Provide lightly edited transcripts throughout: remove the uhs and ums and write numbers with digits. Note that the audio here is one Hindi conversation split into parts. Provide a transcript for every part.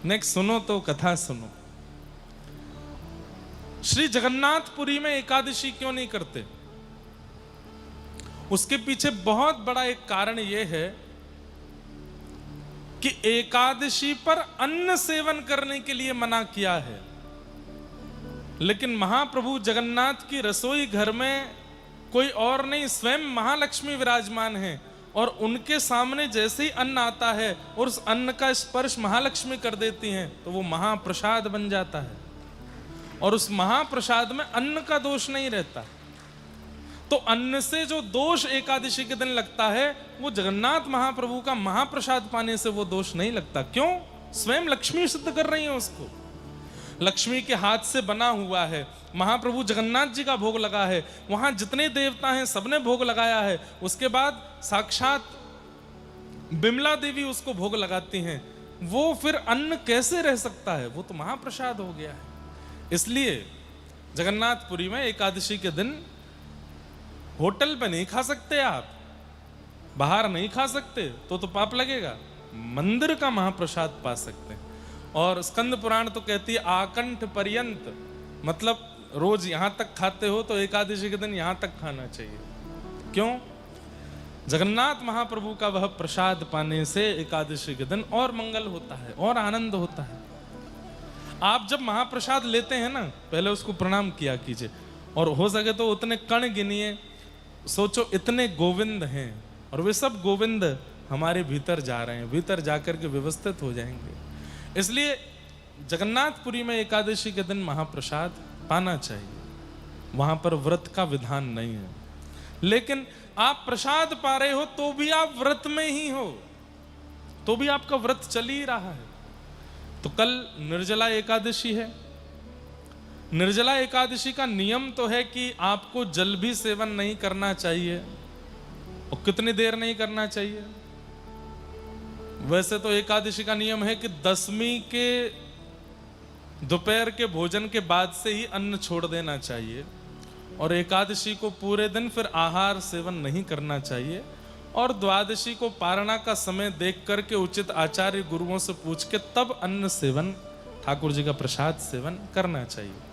नेक्स्ट सुनो तो कथा सुनो। श्री जगन्नाथपुरी में एकादशी क्यों नहीं करते? उसके पीछे बहुत बड़ा एक कारण यह है कि एकादशी पर अन्न सेवन करने के लिए मना किया है, लेकिन महाप्रभु जगन्नाथ की रसोई घर में कोई और नहीं, स्वयं महालक्ष्मी विराजमान है, और उनके सामने जैसे ही अन्न आता है और उस अन्न का स्पर्श महालक्ष्मी कर देती हैं तो वो महाप्रसाद बन जाता है, और उस महाप्रसाद में अन्न का दोष नहीं रहता। तो अन्न से जो दोष एकादशी के दिन लगता है वो जगन्नाथ महाप्रभु का महाप्रसाद पाने से वो दोष नहीं लगता। क्यों? स्वयं लक्ष्मी सिद्ध कर रही है उसको। लक्ष्मी के हाथ से बना हुआ है, महाप्रभु जगन्नाथ जी का भोग लगा है, वहां जितने देवता हैं सबने भोग लगाया है, उसके बाद साक्षात बिमला देवी उसको भोग लगाती हैं, वो फिर अन्न कैसे रह सकता है? वो तो महाप्रसाद हो गया है। इसलिए जगन्नाथपुरी में एकादशी के दिन होटल पे नहीं खा सकते, आप बाहर नहीं खा सकते तो पाप लगेगा, मंदिर का महाप्रसाद पा सकते हैं। और स्कंद पुराण तो कहती है आकंठ पर्यंत, मतलब रोज यहां तक खाते हो तो एकादशी के दिन यहां तक खाना चाहिए। क्यों? जगन्नाथ महाप्रभु का वह प्रसाद पाने से एकादशी के दिन और मंगल होता है और आनंद होता है। आप जब महाप्रसाद लेते हैं ना, पहले उसको प्रणाम किया कीजिए, और हो सके तो उतने कण गिनिए। सोचो इतने गोविंद हैं और वे सब गोविंद हमारे भीतर जा रहे हैं, भीतर जाकर के व्यवस्थित हो जाएंगे। इसलिए जगन्नाथपुरी में एकादशी के दिन महाप्रसाद पाना चाहिए। वहां पर व्रत का विधान नहीं है, लेकिन आप प्रसाद पा रहे हो तो भी आप व्रत में ही हो, तो भी आपका व्रत चल ही रहा है। तो कल निर्जला एकादशी है। निर्जला एकादशी का नियम तो है कि आपको जल भी सेवन नहीं करना चाहिए। और कितनी देर नहीं करना चाहिए? वैसे तो एकादशी का नियम है कि दसवीं के दोपहर के भोजन के बाद से ही अन्न छोड़ देना चाहिए, और एकादशी को पूरे दिन फिर आहार सेवन नहीं करना चाहिए, और द्वादशी को पारणा का समय देख करके उचित आचार्य गुरुओं से पूछ के तब अन्न सेवन, ठाकुर जी का प्रसाद सेवन करना चाहिए।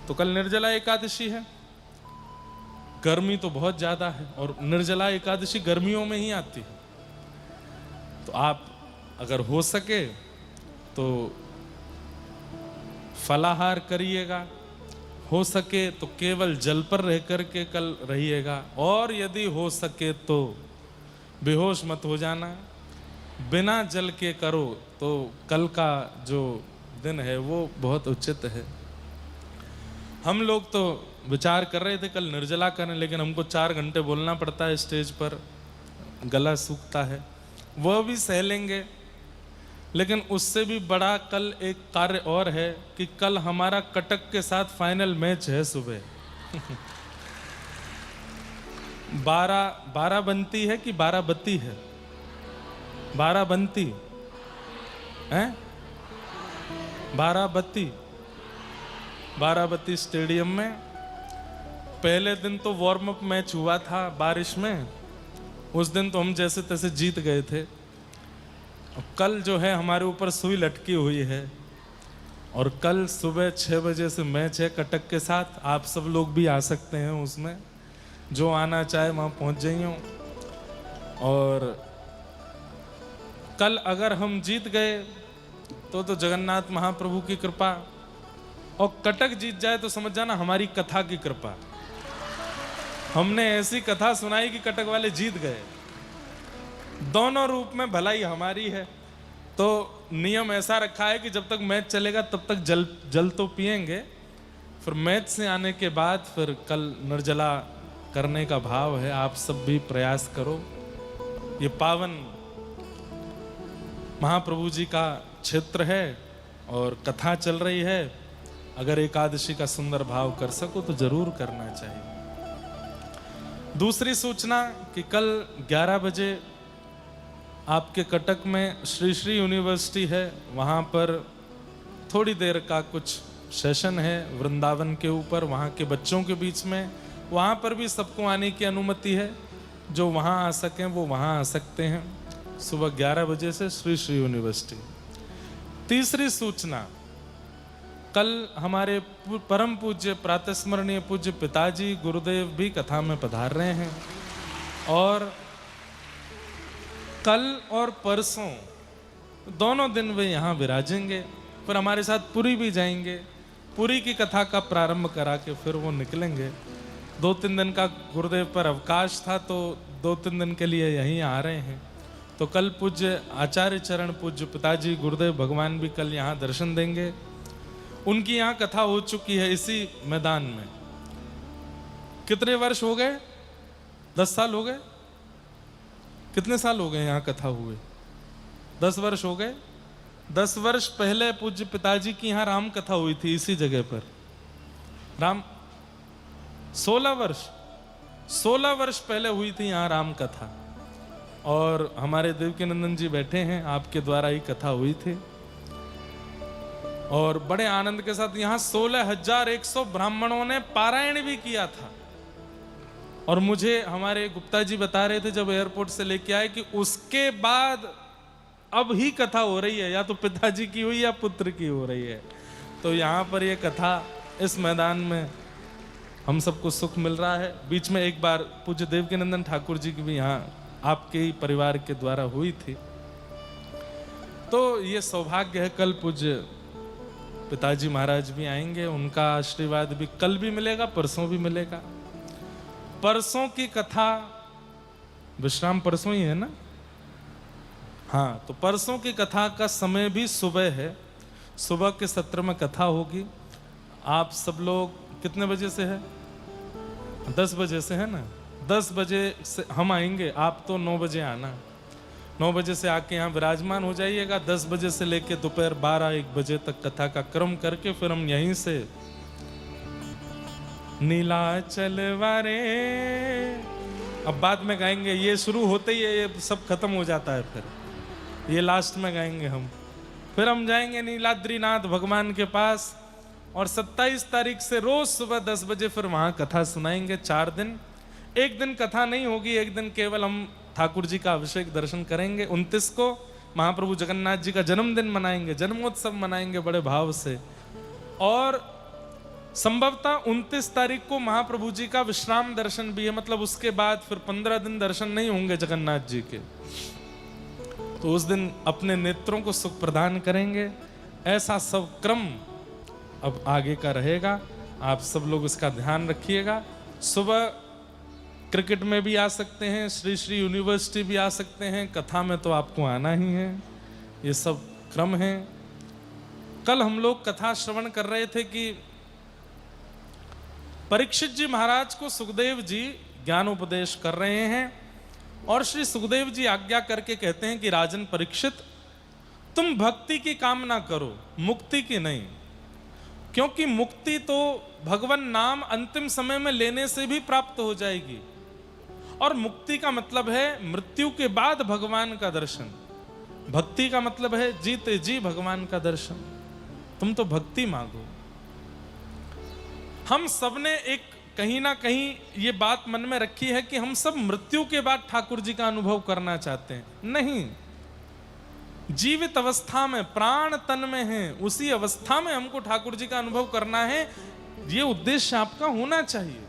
तो कल निर्जला एकादशी है। गर्मी तो बहुत ज्यादा है और निर्जला एकादशी गर्मियों में ही आती है। तो आप अगर हो सके तो फलाहार करिएगा, हो सके तो केवल जल पर रह करके कल रहिएगा, और यदि हो सके तो बेहोश मत हो जाना। बिना जल के करो तो कल का जो दिन है वो बहुत उचित है। हम लोग तो विचार कर रहे थे कल निर्जला करें, लेकिन हमको 4 घंटे बोलना पड़ता है स्टेज पर, गला सूखता है, वह भी सह लेंगे। लेकिन उससे भी बड़ा कल एक कार्य और है कि कल हमारा कटक के साथ फाइनल मैच है सुबह। 12 बनती है कि 12 बत्ती है? 12 बनती है, 12 बत्ती, 12 बत्ती स्टेडियम में। पहले दिन तो वार्म अप मैच हुआ था बारिश में, उस दिन तो हम जैसे तैसे जीत गए थे। कल जो है हमारे ऊपर सुई लटकी हुई है, और कल सुबह 6 बजे से मैच है कटक के साथ। आप सब लोग भी आ सकते हैं उसमें, जो आना चाहे वहाँ पहुँच जाइए। और कल अगर हम जीत गए तो जगन्नाथ महाप्रभु की कृपा, और कटक जीत जाए तो समझ जाना हमारी कथा की कृपा। हमने ऐसी कथा सुनाई कि कटक वाले जीत गए। दोनों रूप में भलाई हमारी है। तो नियम ऐसा रखा है कि जब तक मैच चलेगा तब तक जल तो पिएंगे, फिर मैच से आने के बाद फिर कल निर्जला करने का भाव है। आप सब भी प्रयास करो। ये पावन महाप्रभु जी का क्षेत्र है और कथा चल रही है। अगर एकादशी का सुंदर भाव कर सको तो जरूर करना चाहिए। दूसरी सूचना कि कल 11 बजे आपके कटक में श्री श्री यूनिवर्सिटी है, वहाँ पर थोड़ी देर का कुछ सेशन है वृंदावन के ऊपर, वहाँ के बच्चों के बीच में। वहाँ पर भी सबको आने की अनुमति है, जो वहाँ आ सकें वो वहाँ आ सकते हैं। सुबह 11 बजे से श्री श्री यूनिवर्सिटी। तीसरी सूचना, कल हमारे परम पूज्य प्रातस्मरणीय पूज्य पिताजी गुरुदेव भी कथा में पधार रहे हैं और कल और परसों दोनों दिन वे यहाँ विराजेंगे, फिर हमारे साथ पुरी भी जाएंगे। पुरी की कथा का प्रारंभ करा के फिर वो निकलेंगे। 2-3 दिन का गुरुदेव पर अवकाश था तो 2-3 दिन के लिए यहीं आ रहे हैं। तो कल पूज्य आचार्य चरण पूज्य पिताजी गुरुदेव भगवान भी कल यहाँ दर्शन देंगे। उनकी यहाँ कथा हो चुकी है इसी मैदान में। कितने वर्ष हो गए? 10 साल हो गए? कितने साल हो गए यहाँ कथा हुए? 10 वर्ष हो गए। 10 वर्ष पहले पूज्य पिताजी की यहाँ राम कथा हुई थी इसी जगह पर। 16 वर्ष पहले हुई थी यहाँ राम कथा और हमारे देवकीनंदन जी बैठे हैं, आपके द्वारा ही कथा हुई थी और बड़े आनंद के साथ यहाँ 16,100 ब्राह्मणों ने पारायण भी किया था। और मुझे हमारे गुप्ता जी बता रहे थे जब एयरपोर्ट से लेके आए कि उसके बाद अब ही कथा हो रही है, या तो पिताजी की हुई या पुत्र की हो रही है। तो यहाँ पर ये कथा इस मैदान में हम सबको सुख मिल रहा है। बीच में एक बार पूज्य देवकीनंदन ठाकुर जी की भी यहाँ आपके ही परिवार के द्वारा हुई थी। तो ये सौभाग्य है, कल पूज्य पिताजी महाराज भी आएंगे, उनका आशीर्वाद भी कल भी मिलेगा, परसों भी मिलेगा। परसों की कथा, विश्राम परसों ही है ना? हाँ, तो परसों की कथा का समय भी सुबह है। सुबह के सत्र में कथा होगी। आप सब लोग कितने बजे से है? 10 बजे से है ना? 10 बजे से हम आएंगे, आप तो 9 बजे आना। 9 बजे से आके यहाँ विराजमान हो जाइएगा। 10 बजे से लेके दोपहर 12-1 बजे तक कथा का क्रम करके फिर हम यहीं से नीलाचल वारे, अब बाद में गाएंगे। ये शुरू होते ही ये सब खत्म हो जाता है, फिर ये लास्ट में गाएंगे हम। फिर हम जाएंगे नीलाद्रीनाथ भगवान के पास और 27 तारीख से रोज सुबह 10 बजे फिर वहां कथा सुनाएंगे। 4 दिन, एक दिन कथा नहीं होगी, एक दिन केवल हम ठाकुर जी का अभिषेक दर्शन करेंगे। 29 को महाप्रभु जगन्नाथ जी का जन्मदिन मनाएंगे, जन्मोत्सव मनाएंगे बड़े भाव से। और संभवतः 29 तारीख को महाप्रभु जी का विश्राम दर्शन भी है, मतलब उसके बाद फिर 15 दिन दर्शन नहीं होंगे जगन्नाथ जी के। तो उस दिन अपने नेत्रों को सुख प्रदान करेंगे। ऐसा सब क्रम अब आगे का रहेगा, आप सब लोग इसका ध्यान रखिएगा। सुबह क्रिकेट में भी आ सकते हैं, श्री श्री यूनिवर्सिटी भी आ सकते हैं, कथा में तो आपको आना ही है। ये सब क्रम है। कल हम लोग कथा श्रवण कर रहे थे कि परीक्षित जी महाराज को सुखदेव जी ज्ञानोपदेश कर रहे हैं और श्री सुखदेव जी आज्ञा करके कहते हैं कि राजन परीक्षित, तुम भक्ति की कामना करो, मुक्ति की नहीं, क्योंकि मुक्ति तो भगवान नाम अंतिम समय में लेने से भी प्राप्त हो जाएगी। और मुक्ति का मतलब है मृत्यु के बाद भगवान का दर्शन। भक्ति का मतलब है जीते जी भगवान का दर्शन। तुम तो भक्ति मांगो। हम सबने एक कहीं ना कहीं ये बात मन में रखी है कि हम सब मृत्यु के बाद ठाकुर जी का अनुभव करना चाहते हैं। नहीं, जीवित अवस्था में, प्राण तन में है, उसी अवस्था में हमको ठाकुर जी का अनुभव करना है। ये उद्देश्य आपका होना चाहिए।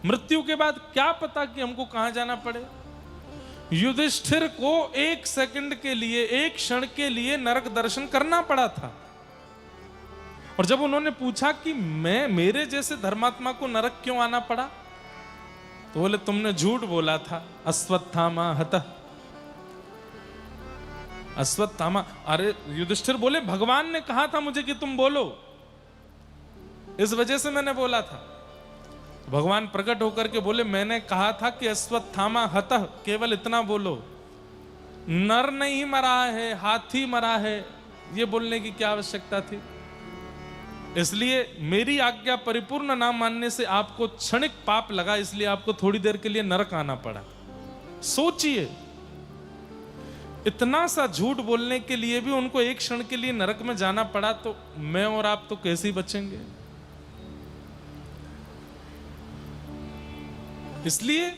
मृत्यु के बाद क्या पता कि हमको कहां जाना पड़े। युधिष्ठिर को 1 सेकंड के लिए, 1 क्षण के लिए नरक दर्शन करना पड़ा था। और जब उन्होंने पूछा कि मेरे जैसे धर्मात्मा को नरक क्यों आना पड़ा, तो बोले तुमने झूठ बोला था। अश्वत्थामा हतः। अश्वत्थामा, अरे युधिष्ठिर बोले भगवान ने कहा था मुझे कि तुम बोलो, इस वजह से मैंने बोला था। भगवान प्रकट होकर के बोले मैंने कहा था कि अश्वत्थामा हतः, केवल इतना बोलो, नर नहीं मरा है, हाथी मरा है, ये बोलने की क्या आवश्यकता थी। इसलिए मेरी आज्ञा परिपूर्ण ना मानने से आपको क्षणिक पाप लगा, इसलिए आपको थोड़ी देर के लिए नरक आना पड़ा। सोचिए, इतना सा झूठ बोलने के लिए भी उनको 1 क्षण के लिए नरक में जाना पड़ा, तो मैं और आप तो कैसे ही बचेंगे। इसलिए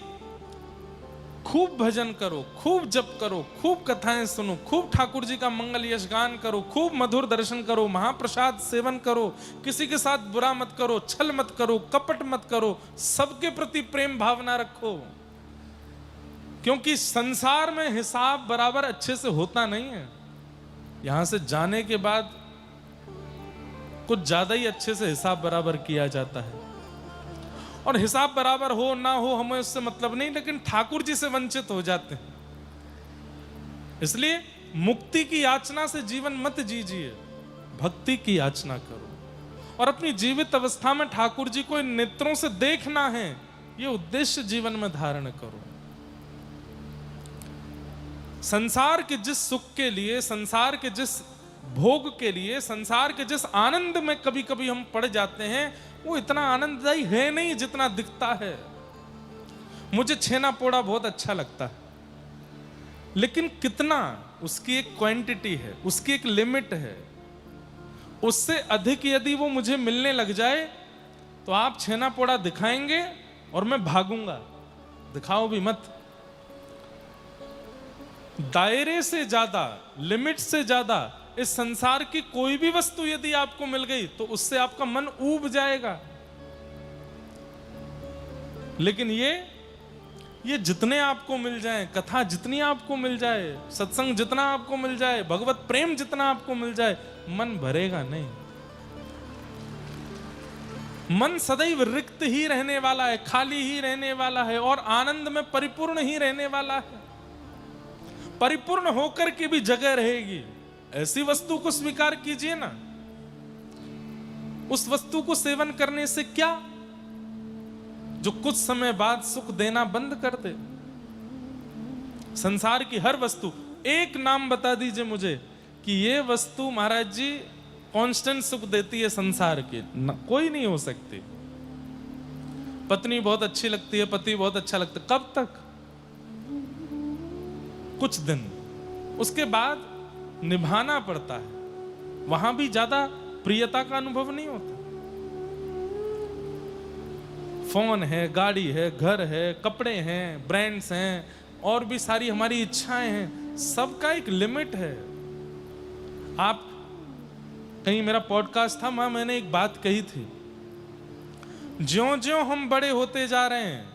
खूब भजन करो, खूब जप करो, खूब कथाएं सुनो, खूब ठाकुर जी का मंगल यश गान करो, खूब मधुर दर्शन करो, महाप्रसाद सेवन करो, किसी के साथ बुरा मत करो, छल मत करो, कपट मत करो, सबके प्रति प्रेम भावना रखो। क्योंकि संसार में हिसाब बराबर अच्छे से होता नहीं है। यहां से जाने के बाद कुछ ज्यादा ही अच्छे से हिसाब बराबर किया जाता है, और हिसाब बराबर हो ना हो हमें उससे मतलब नहीं, लेकिन ठाकुर जी से वंचित हो जाते हैं। इसलिए मुक्ति की याचना से जीवन मत जीजिए, भक्ति की याचना करो, और अपनी जीवित अवस्था में ठाकुर जी को इन नेत्रों से देखना है, ये उद्देश्य जीवन में धारण करो। संसार के जिस सुख के लिए, संसार के जिस भोग के लिए, संसार के जिस आनंद में कभी कभी हम पड़ जाते हैं, वो इतना आनंददायी है नहीं जितना दिखता है। मुझे छेना पोड़ा बहुत अच्छा लगता है, लेकिन कितना, उसकी एक क्वांटिटी है, उसकी एक लिमिट है। उससे अधिक यदि वो मुझे मिलने लग जाए तो आप छेना पोड़ा दिखाएंगे और मैं भागूंगा, दिखाओ भी मत। दायरे से ज्यादा, लिमिट से ज्यादा इस संसार की कोई भी वस्तु यदि आपको मिल गई तो उससे आपका मन ऊब जाएगा। लेकिन ये जितने आपको मिल जाए, कथा जितनी आपको मिल जाए, सत्संग जितना आपको मिल जाए, भगवत प्रेम जितना आपको मिल जाए, मन भरेगा नहीं। मन सदैव रिक्त ही रहने वाला है, खाली ही रहने वाला है, और आनंद में परिपूर्ण ही रहने वाला है। परिपूर्ण होकर के भी जगह रहेगी। ऐसी वस्तु को स्वीकार कीजिए ना। उस वस्तु को सेवन करने से क्या, जो कुछ समय बाद सुख देना बंद कर दे। संसार की हर वस्तु, एक नाम बता दीजिए मुझे कि ये वस्तु महाराज जी कांस्टेंट सुख देती है संसार के, कोई नहीं हो सकती। पत्नी बहुत अच्छी लगती है, पति बहुत अच्छा लगता है, कब तक? कुछ दिन, उसके बाद निभाना पड़ता है। वहां भी ज्यादा प्रियता का अनुभव नहीं होता। फोन है, गाड़ी है, घर है, कपड़े हैं, ब्रांड्स हैं, और भी सारी हमारी इच्छाएं हैं, सबका एक लिमिट है। आप कहीं, मेरा पॉडकास्ट था, मैंने एक बात कही थी, ज्यों-ज्यों हम बड़े होते जा रहे हैं,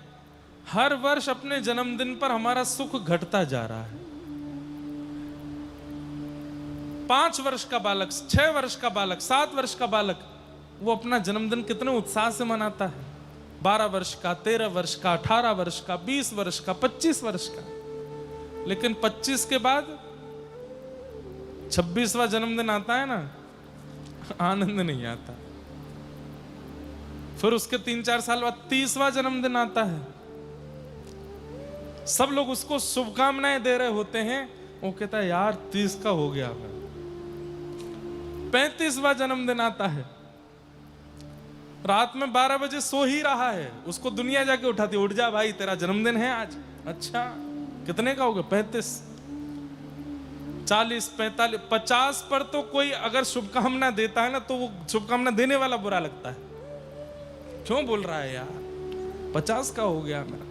हर वर्ष अपने जन्मदिन पर हमारा सुख घटता जा रहा है। 5 वर्ष का बालक, 6 वर्ष का बालक, 7 वर्ष का बालक, वो अपना जन्मदिन कितने उत्साह से मनाता है। 12 वर्ष का, 13 वर्ष का, 18 वर्ष का, 20 वर्ष का, 25 वर्ष का। लेकिन 25 के बाद 26वां जन्मदिन आता है ना, आनंद नहीं आता। फिर उसके 3-4 साल बाद 30वां जन्मदिन आता है। सब लोग उसको शुभकामनाएं दे रहे होते हैं, वो कहता है यार 30 का हो गया। 35वां जन्मदिन आता है, रात में 12 बजे सो ही रहा है, उसको दुनिया जाके उठाती, उठ जा भाई तेरा जन्मदिन है आज। अच्छा कितने का होगा? 35, 40, 45, 50 पर तो कोई अगर शुभकामना देता है ना, तो वो शुभकामना देने वाला बुरा लगता है। क्यों बोल रहा है यार, 50 का हो गया मेरा।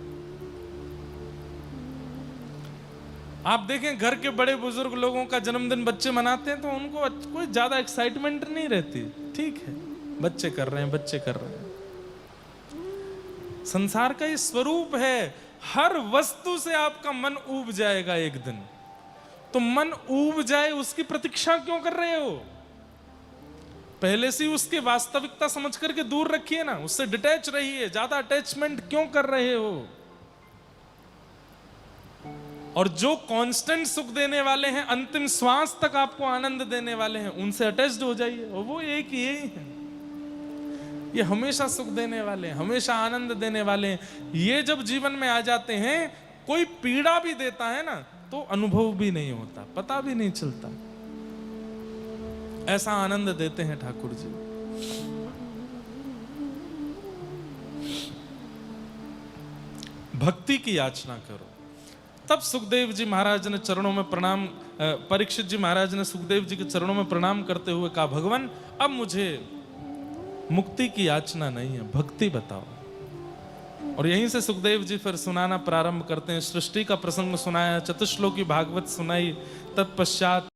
आप देखें घर के बड़े बुजुर्ग लोगों का जन्मदिन बच्चे मनाते हैं तो उनको कोई ज्यादा एक्साइटमेंट नहीं रहती। ठीक है, बच्चे कर रहे हैं, बच्चे कर रहे हैं। संसार का ये स्वरूप है, हर वस्तु से आपका मन ऊब जाएगा एक दिन। तो मन ऊब जाए उसकी प्रतीक्षा क्यों कर रहे हो? पहले से उसके वास्तविकता समझ करके दूर रखिए ना, उससे डिटैच रहिए। ज्यादा अटैचमेंट क्यों कर रहे हो? और जो कांस्टेंट सुख देने वाले हैं, अंतिम श्वास तक आपको आनंद देने वाले हैं, उनसे अटैच्ड हो जाइए। और वो एक ही है, ये हमेशा सुख देने वाले हैं, हमेशा आनंद देने वाले हैं। ये जब जीवन में आ जाते हैं, कोई पीड़ा भी देता है ना, तो अनुभव भी नहीं होता, पता भी नहीं चलता। ऐसा आनंद देते हैं ठाकुर जी। भक्ति की याचना करो। तब सुखदेव जी महाराज ने चरणों में प्रणाम, परीक्षित जी महाराज ने सुखदेव जी के चरणों में प्रणाम करते हुए कहा, भगवान अब मुझे मुक्ति की याचना नहीं है, भक्ति बताओ। और यहीं से सुखदेव जी फिर सुनाना प्रारंभ करते हैं। सृष्टि का प्रसंग सुनाया, चतुश्लोकी भागवत सुनाई, तत्पश्चात